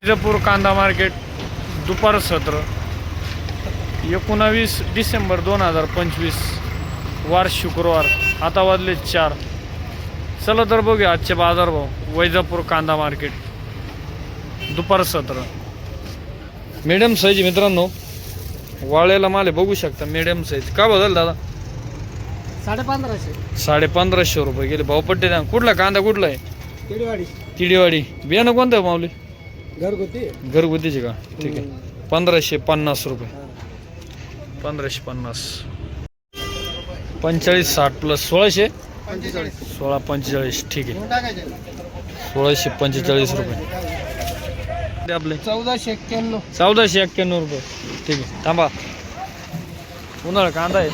विजापूर कांदा मार्केट दुपार सत्र 19 डिसेंबर 2025 वार शुक्रवार. आता वाजले 4. चला तर बघूया आजचे बाजारभाव. वैजापूर कांदा मार्केट दुपार सत्र. मीडियम साईज मित्रांनो, वाळलेला माल आहे बघू शकता. मीडियम साईज का बदल दादा 1550 रुपये गेले भावपट्टी. द्या कुठला कांदा कुठला आहे? तिडीवाडी. बियाणं कोणतं आहे माऊली? घरगुतीचे का? ठीक आहे. 1550 रुपये. 1550. 4560 प्लस 1645. ठीक आहे. 1645 रुपये आपले. 1491 रुपये. ठीक आहे. थांबा. उन्हाळा कांदा आहे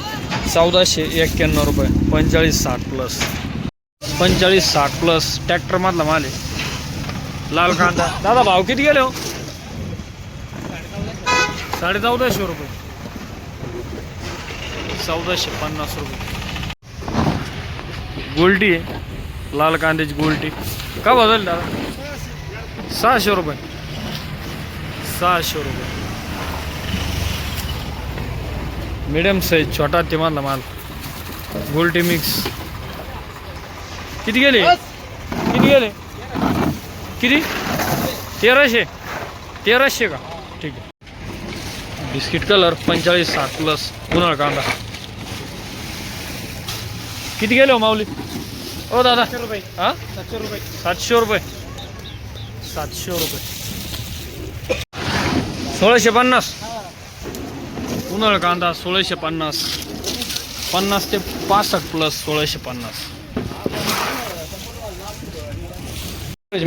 1491 रुपये. 4560 प्लस 4560 प्लस ट्रॅक्टर मधला माल आहे. लाल कांदा दादा भाव किती गेले हो? 1450 रुपये. 1450 रुपये. गोल्टी आहे लाल कांद्याची गोल्टी. का बदल दादा? 600 रुपये. 600 रुपये. मीडियम साईज छोटा ते मधला माल गोल्टी मिक्स. किती गेले? किती? 1300 का? ठीक आहे. बिस्किट कलर 4560 प्लस उन्हाळा कांदा. किती गेले हो माऊली? ओ दादा 700 रुपये. 700 रुपये. 1650 उन्हाळा कांदा. 1650. 50 ते 65 प्लस 1650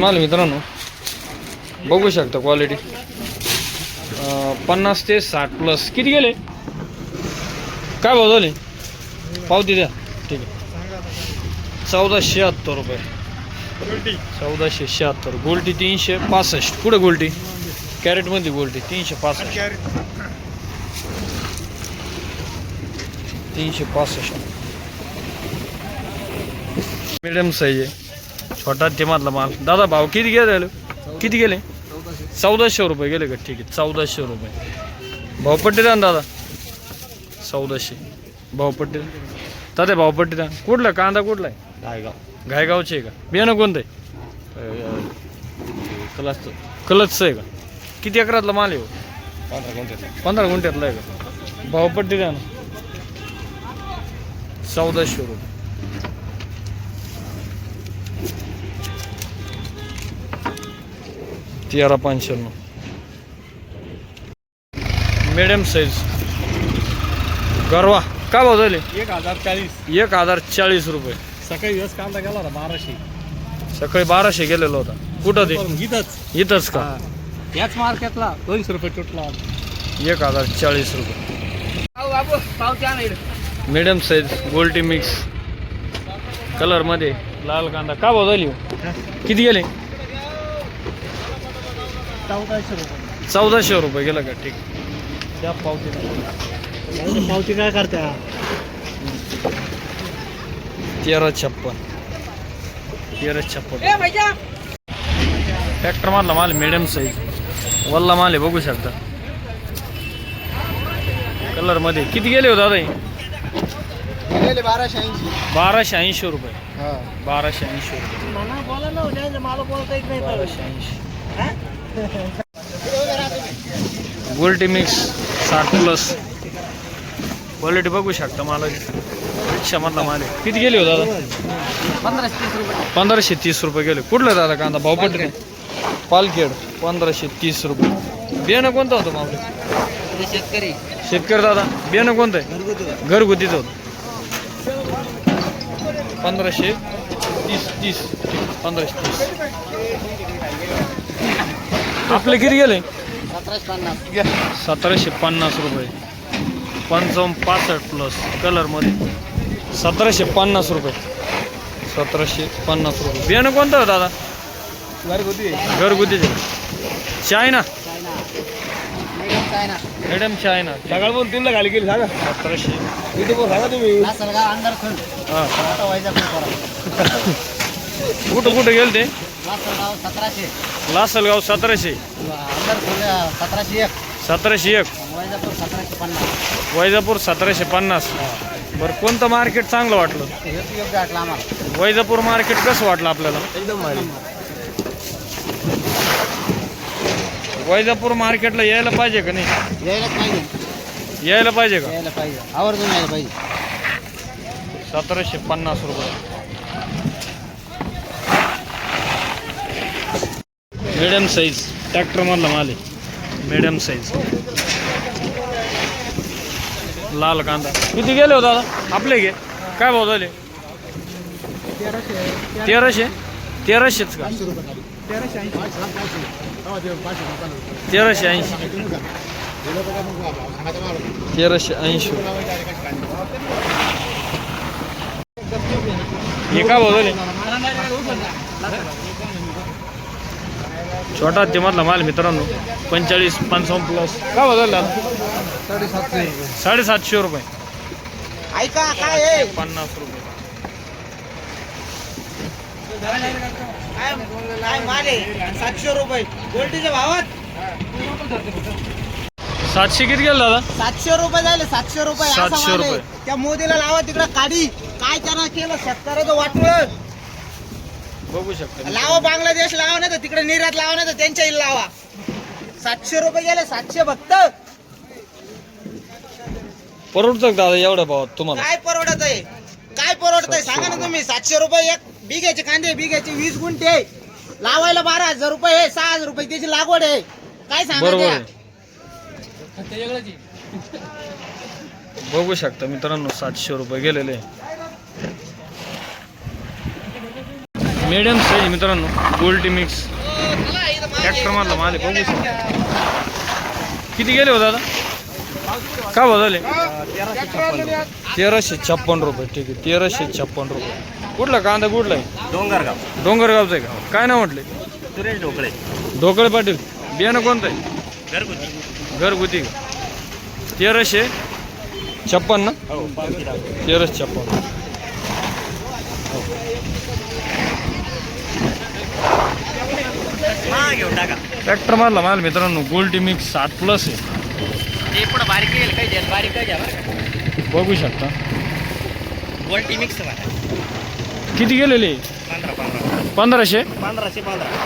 माल मित्रांनो बघू शकता. क्वालिटी 50 ते 60 प्लस. किती गेले? काय भाव झाले? पावती द्या. ठीक आहे. 1476 रुपये. 1476. गोल्टी 365. पुढे गोल्टी कॅरेटमध्ये गोल्टी 365. 365 मीडियम साईज आहे. छोटा तेमातला माल. दादा भाव किती गेले? 1400 रुपये गेले का? ठीक आहे. 1400 रुपये भावपट्टी द्या दादा. 1400 भावपट्टी. दादा भावपट्टी द्या. कुठला कांदा कुठला आहे? घायगावचे आहे का? बियाणं कोणतं आहे? कलचचं आहे का? किती एकरातला माल आहे? 15 गुंठ्यातला आहे का? भावपट्टी द्या ना. 1400 रुपये. तेरा 95. मीडियम साईज गरवा. का भाव झाले? 1040 रुपये. सकाळी दिवस कांदा गेला होता 1200. सकाळी 1200 गेलेला होता. कुठं ते? इथंच का? याच मार्केटला 200 रुपये तुटला. 1040 रुपये. मीडियम साईज गोल्टी मिक्स कलर मध्ये लाल कांदा. का भाव झाली? किती गेले? 1400 रुपये गेला का? ठीक. त्या पावती काय करता? 1356. ट्रॅक्टर मधला माल मीडियम साईज वल्ला माल आहे बघू शकता. कलर मध्ये किती गेले हो दादा? 1280 रुपये. 1280 रुपये. 1280. गोल्टी मिक्स 60 प्लस. क्वालिटी बघू शकता मला. रिक्षा मधला माल आहे. किती गेले हो दादा? 1530 रुपये गेले. कुठलं दादा कांदा? भावपट्टी पालखेड 1530 रुपये. बियाणं कोणतं होतं मावले? शेतकरी दादा. बियाणं कोणतं आहे? घरगुतीच होतं. 1530. 1530. आपले किती गेले? 1750 रुपये. 5565 प्लस कलर मध्ये 1750 रुपये. 1750 रुपये. बियाणं कोणतं होतं दादा? घरगुतीचे. चायना. Madam China. सकाळ बोल तुला गाडी केली सांगा. 1700. सांगा तुम्ही. कुठं गेल ते? लासलगाव 1700, लासलगाव 1700, अंदर 1701, 1701, वैजापूर 1750. वैजापूर 1750. बरं कोणतं मार्केट चांगलं वाटलं? हेच योग्य वाटलं आम्हाला. वैजापूर मार्केट कसं वाटलं आपल्याला? एकदम भारी. वैजापूर मार्केटला यायला पाहिजे का नाही? यायलाच पाहिजे, यायला पाहिजे का? यायला पाहिजे, आवर्जून यायला पाहिजे. 1750 रुपये. मीडियम साईज ट्रॅक्टर मधला माल आहे, मीडियम साईज. लाल कांदा किती गेले हो दादा आपले? घे काय भाव झाले? 1300. 1300च का? 1380. 1380. हे काय भाव झाले? छोटा हत्तीमधला माल मित्रांनो 45-55 प्लस. काय भाव झाला? 750 रुपये. ऐका काय आहे? 50 रुपये. काय माल आहे? 700 रुपये गोल्टीच्या भावात. 700 किती गेलं दादा? 700 रुपये झाले, 700 रुपये. असा 700 माल आहे. रुपये. त्या मोदीला लावा तिकडे काढी. काय त्यांना केलं शेतकऱ्याचं वाटलं. बघू शकता. लावा बांगलादेश लावा, नाही तर तिकडे निर्यात लावा, नाही तर त्यांच्या इल लावा. 700 रुपये गेले, 700 फक्त. परवडतं का दादा एवढ्या भावात तुम्हाला? काय परवडत आहे? काय परवडत आहे सांगा ना तुम्ही. 700 रुपये एक बिघ्याचे कांदे, बिघ्याचे 20 गुंठे लावायला 12,000 रुपये आहे, 6,000 रुपये त्याची लागवड आहे. काय बरोबर सांगा? आहे. बघू शकता मित्रांनो 700 रुपये गेलेले. मीडियम साईज मित्रांनो गोल्टी मिक्स ट्रॅक्टर मधला माल आहे, बघू शकता. किती गेले हो दादा? काय भाव झाले? 1356 रुपये. ठीक आहे 1356 रुपये. कुठला कांदा कुठला आहे? डोंगरगाव. डोंगरगावचा आहे का? काय नाव म्हटले? सुरेश ढोकळे. ढोकळे पाटील. बियाणं कोणतं आहे? घरगुती. घरगुती का? 1356 ना? हो 1356. हा घेऊन टाका. ट्रॅक्टर मारला माल मित्रांनो गोल्टी मिक्स 60 प्लस आहे, ते पुढे बारीक येईल काही बारीक काय घ्या. बघू शकता. गोल्टी मिक्स किती गेलेले? 1500.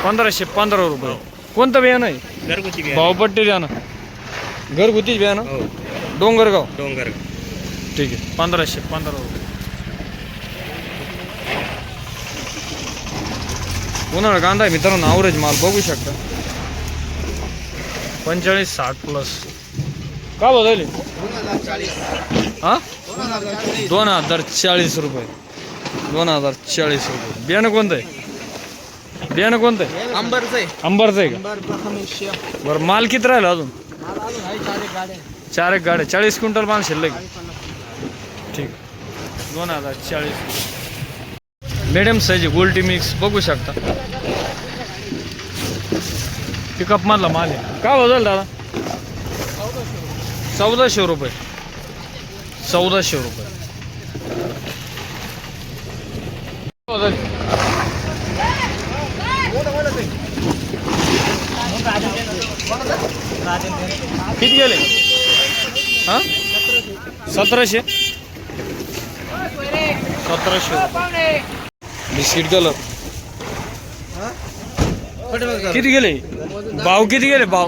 1515 रुपये. कोणतं बियाणं आहे? घरगुती भावपट्टी बियाणं, घरगुतीच बियाणं. हो डोंगरगाव. डोंगरगाव. ठीक आहे 1515 रुपये. उन्हाळा कांदा आहे मित्रांनो, ॲव्हरेज माल बघू शकता 45-60 प्लस. काय बदलले? हां 2040 रुपये. 2040 रुपये. बियाणं कोणतं आहे? बियाणं कोणतं आहे? अंबरचं आहे. अंबरचं आहे का? बरं माल किती राहिला अजून? 4 एक गाड्या. 40 क्विंटल माल शिल्लक. ठीक 2040. मीडियम साईज गोल्टी मिक्स बघू शकता. पिकअप मधला माल आहे. काय बदल दादा? 1400 रुपये. 1400 रुपये. बदल किती गेले? हां 1700. 1700 बिस्किट कलर. किती गेले? भाव किती गेले? भाव ओ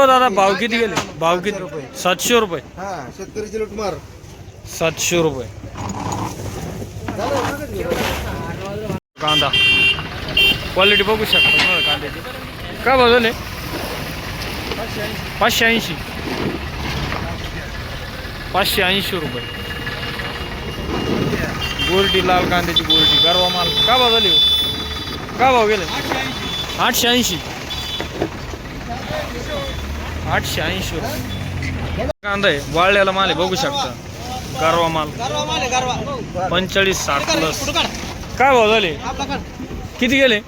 दादा भाव किती गेले? भाव किती? 700 रुपये. शेतकरीची लुटमार. 700 रुपये. कांदा क्वालिटी बघू शकता तुम्हाला कांद्याची. काय भाव झाले? 580. 580 रुपये. गोल्टी लाल कांद्याची गोल्टी गरवा माल. काय भाव झाली? काय भाव गेले? 880. 880 रुपये. कांदा आहे वाळलेला माल आहे बघू शकता. गरवा माल 45-60 प्लस. काय भाव झाले? किती गेले?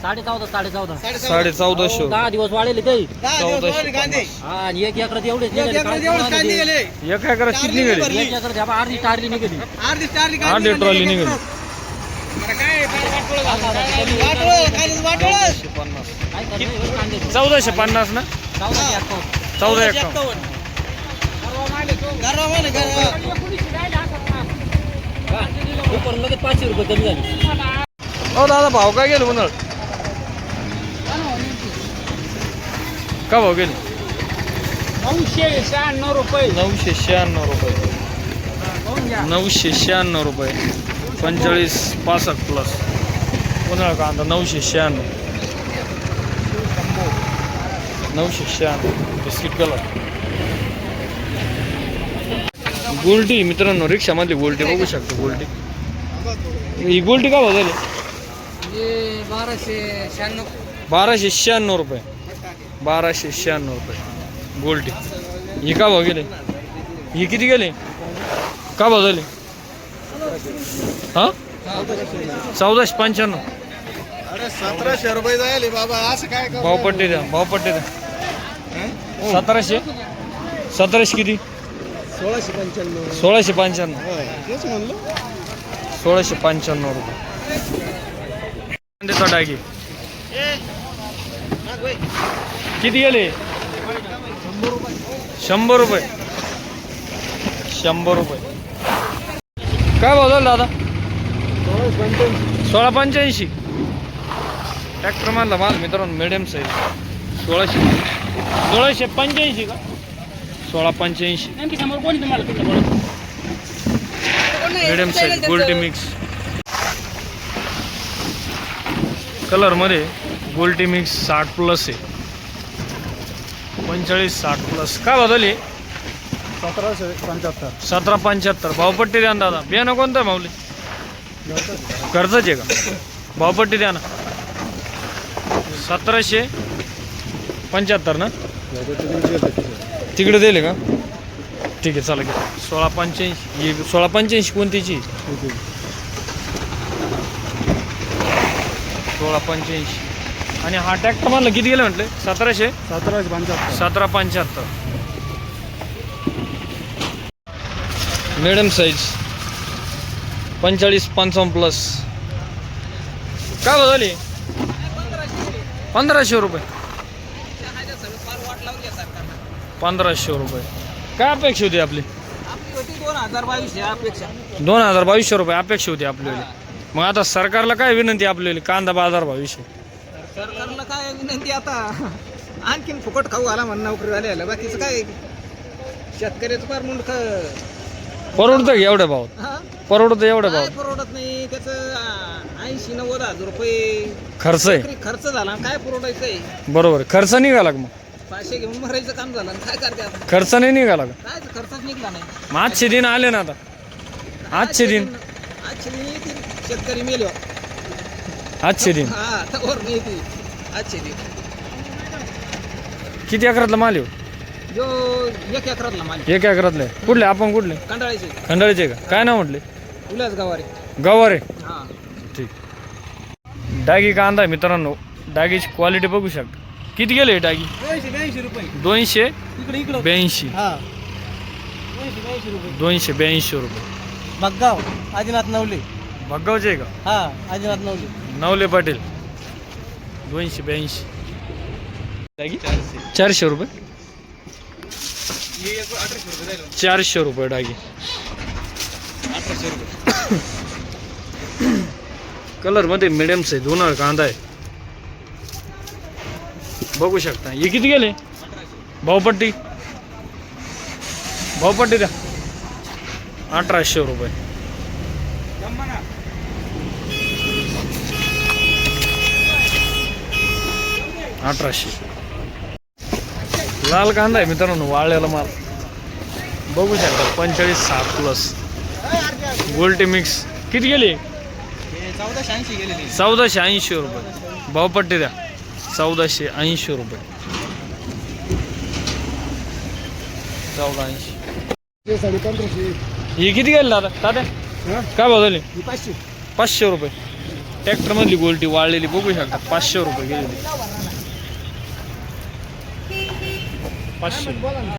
14,500. 1450. 10 दिवस वाढले काही. 1450. आणि 1 एकर एवढे एक एकरात किती निघाले? 1 एकर अर्धी टारली निघाली. 8 ट्रॉली निघाली. $1450 ना? 1451. ₹500 कमी झाले. हो दादा भाव काय गेलो उन्हाळ का भाव गेले? 996 रुपये. 996 रुपये. 996 रुपये. 45-65 प्लस उन्हाळा कांदा 996. 996 बिस्किट कलर. गोल्टी मित्रांनो, रिक्षामधली गोल्टी बघू शकतो. गोल्टी ही गोल्टी का भाव झाली? 1296 रुपये. 1296 रुपये गोल्टी. ही का भाव गेले? ही किती गेले? का भाव झाले? हा 1495. अरे 1700 रुपये जायले बाबा, असं काय भावपट्टी द्या. भावपट्टी द्या. 1700 किती? 1695. तेच म्हणलं. 1695 रुपये. कांद्याचा डागी किती गेले? 100 रुपये. 100 रुपये. काय भाव झाला दादा? 1685. ट्रॅक्टर मानला माल मित्रांनो, मिडियम साईज. 1685 का? 1685 मिडियम साईज गोल्टी मिक्स कलर मध्ये. गोल्टी मिक्स 60 प्लस आहे. 45-60 प्लस. काय बदलली? 1775. 1775. भावपट्टी द्या ना दादा. बियाणं कोणतं आहे माऊली? कर्जच आहे का? भावपट्टी द्या ना. 1775 ना? तिकडे दिले का? ठीक आहे, चला घ्या. 1685. ही 1685 कोणतीची? 1685. आणि हा ट्रॅक्टर म्हणलं किती गेलं म्हटलं? 1775. Medium size 45-55 plus. काय बदलली? 1500 रुपये. 1500 रुपये. काय अपेक्षा होती आपली? 2022 रुपये अपेक्षा होती आपल्याला. मग आता सरकारला काय विनंती आपल्याला कांदा बाजार भावाविषयी? सरकारला काय विनंती आता, आणखीन फुकट खाऊ आला म्हणून नोकरी झाली. बाकीचं काय, शेतकऱ्याचं फार मुंडक. परवडतं का एवढ्या भावात? परवडतं एवढ्या काय भावात? परवडत नाही. त्याचं 80-90 हजार रुपये खर्च आहे. खर्च झाला. काय परवडायचंय? बरोबर. खर्च निघाला का? मग 500 घेऊन मरायचं काम झालं. काय करते आता? खर्च नाही निघाला का? काय खर्चच निघला नाही. मग आजचे दिन आले ना आता. आजचे दिन येतील. शेतकरी मेले. आजचे दिन हा तर नाही येतील आजचे दिन. किती एकरातला माल येऊ? जो 1 एकरातला माल. 1 एकरातले. कुठले आपण? कुठले? कंटाळायचे. खंडाळीचे का? काय नाव म्हटले? उल्हास गावारे. गवारे. हा ठीक. डागी कांदा आहे मित्रांनो. डागीची क्वालिटी बघू शकता. किती गेले डागी? 282 रुपये. 282. हा 282 रुपये. मगाव आदिनाथ नवले. भगावचे आहे का? हा आदिनाथ नवले. नवले पाटील. 282 डागी. 400 रुपये. 400 रुपये डागी. 1800 रुपये. कलर मध्ये मिडियम साईज उन्हाळ कांदा आहे. बघू शकता. हे किती गेले? भावपट्टी. भावपट्टी द्या. 1800 रुपये. 1800. लाल कांदा आहे मित्रांनो, वाळलेला माल बघू शकता. 45-60 प्लस गोल्टी मिक्स. किती गेले? 1480 गेलेली. 1480 रुपये. भावपट्टी द्या. 1480 रुपये. 1480. ही किती गेली दादा? दादा काय भाव झाले? 500 रुपये. ट्रॅक्टर मधली गोल्टी वाळलेली बघू शकता. 500 रुपये गेलेली. 500.